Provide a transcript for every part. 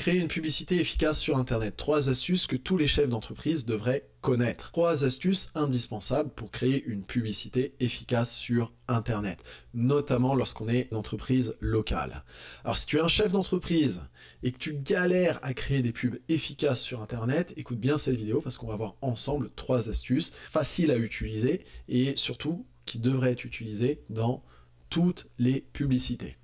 Créer une publicité efficace sur Internet. 3 astuces que tous les chefs d'entreprise devraient connaître. 3 astuces indispensables pour créer une publicité efficace sur Internet, notamment lorsqu'on est une entreprise locale. Alors si tu es un chef d'entreprise et que tu galères à créer des pubs efficaces sur Internet, écoute bien cette vidéo parce qu'on va voir ensemble 3 astuces faciles à utiliser et surtout qui devraient être utilisées dans toutes les publicités.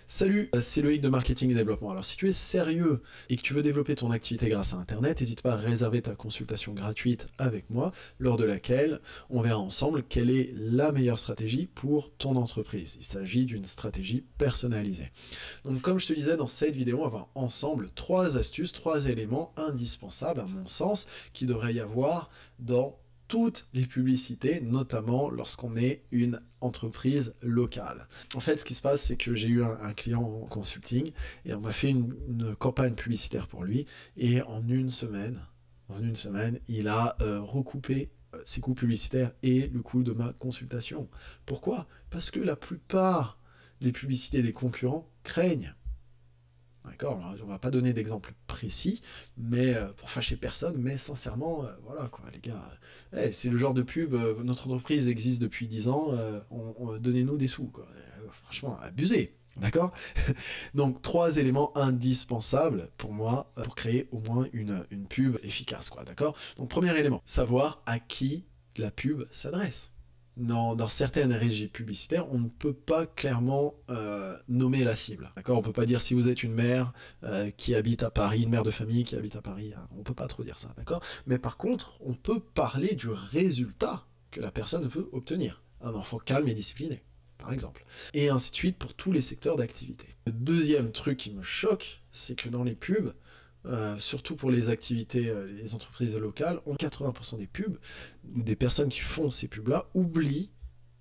Salut, c'est Loïc de Marketing et Développement. Alors si tu es sérieux et que tu veux développer ton activité grâce à Internet, n'hésite pas à réserver ta consultation gratuite avec moi, lors de laquelle on verra ensemble quelle est la meilleure stratégie pour ton entreprise. Il s'agit d'une stratégie personnalisée. Donc comme je te disais dans cette vidéo, on va voir ensemble 3 astuces, 3 éléments indispensables à mon sens qui devrait y avoir dans toutes les publicités, notamment lorsqu'on est une entreprise locale. En fait, ce qui se passe, c'est que j'ai eu un client en consulting et on a fait une campagne publicitaire pour lui et en une semaine, il a recoupé ses coûts publicitaires et le coût de ma consultation. Pourquoi? Parce que la plupart des publicités des concurrents craignent. D'accord, on va pas donner d'exemple précis, mais pour fâcher personne, mais sincèrement, voilà quoi, les gars, c'est le genre de pub, notre entreprise existe depuis 10 ans, donnez-nous des sous, quoi. Franchement, abusé, d'accord. Donc, 3 éléments indispensables pour moi, pour créer au moins une pub efficace, quoi, d'accord. Donc, premier élément, savoir à qui la pub s'adresse. Dans certaines régies publicitaires, on ne peut pas clairement nommer la cible. D'accord, on peut pas dire si vous êtes une mère qui habite à Paris, une mère de famille qui habite à Paris, hein, on peut pas trop dire ça, d'accord. Mais par contre, on peut parler du résultat que la personne veut obtenir. Un enfant calme et discipliné, par exemple. Et ainsi de suite pour tous les secteurs d'activité. Le deuxième truc qui me choque, c'est que dans les pubs, surtout pour les activités, les entreprises locales, 80% des pubs, des personnes qui font ces pubs-là, oublient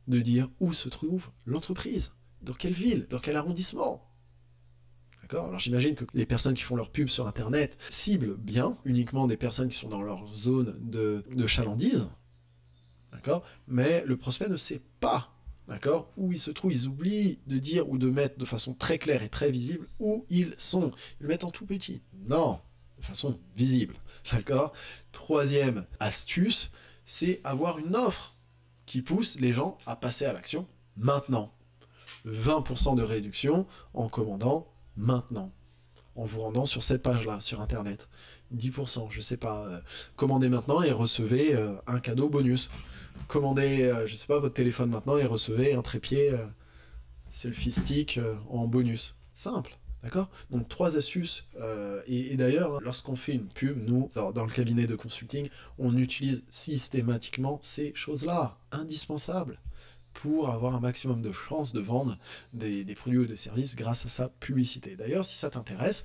de dire où se trouve l'entreprise, dans quelle ville, dans quel arrondissement. D'accord? Alors j'imagine que les personnes qui font leurs pubs sur Internet ciblent bien uniquement des personnes qui sont dans leur zone de chalandise, d'accord? Mais le prospect ne sait pas, d'accord, où ils se trouvent. Ils oublient de dire ou de mettre de façon très claire et très visible où ils sont. Ils le mettent en tout petit. Non, de façon visible, d'accord. Troisième astuce, c'est avoir une offre qui pousse les gens à passer à l'action maintenant. 20% de réduction en commandant maintenant, en vous rendant sur cette page-là, sur Internet. 10%, je sais pas, commandez maintenant et recevez un cadeau bonus. Commandez, je sais pas, votre téléphone maintenant et recevez un trépied selfie stick en bonus. Simple, d'accord? Donc 3 astuces, et d'ailleurs, lorsqu'on fait une pub, nous, dans le cabinet de consulting, on utilise systématiquement ces choses-là, indispensables, pour avoir un maximum de chances de vendre des produits ou des services grâce à sa publicité. D'ailleurs, si ça t'intéresse,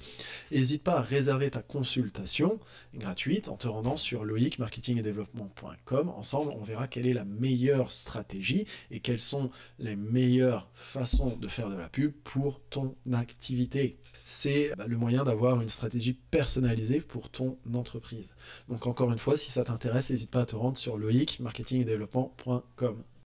n'hésite pas à réserver ta consultation gratuite en te rendant sur loicmarketingetdeveloppement.com. Ensemble, on verra quelle est la meilleure stratégie et quelles sont les meilleures façons de faire de la pub pour ton activité. C'est le moyen d'avoir une stratégie personnalisée pour ton entreprise. Donc encore une fois, si ça t'intéresse, n'hésite pas à te rendre sur loicmarketingetdeveloppement.com.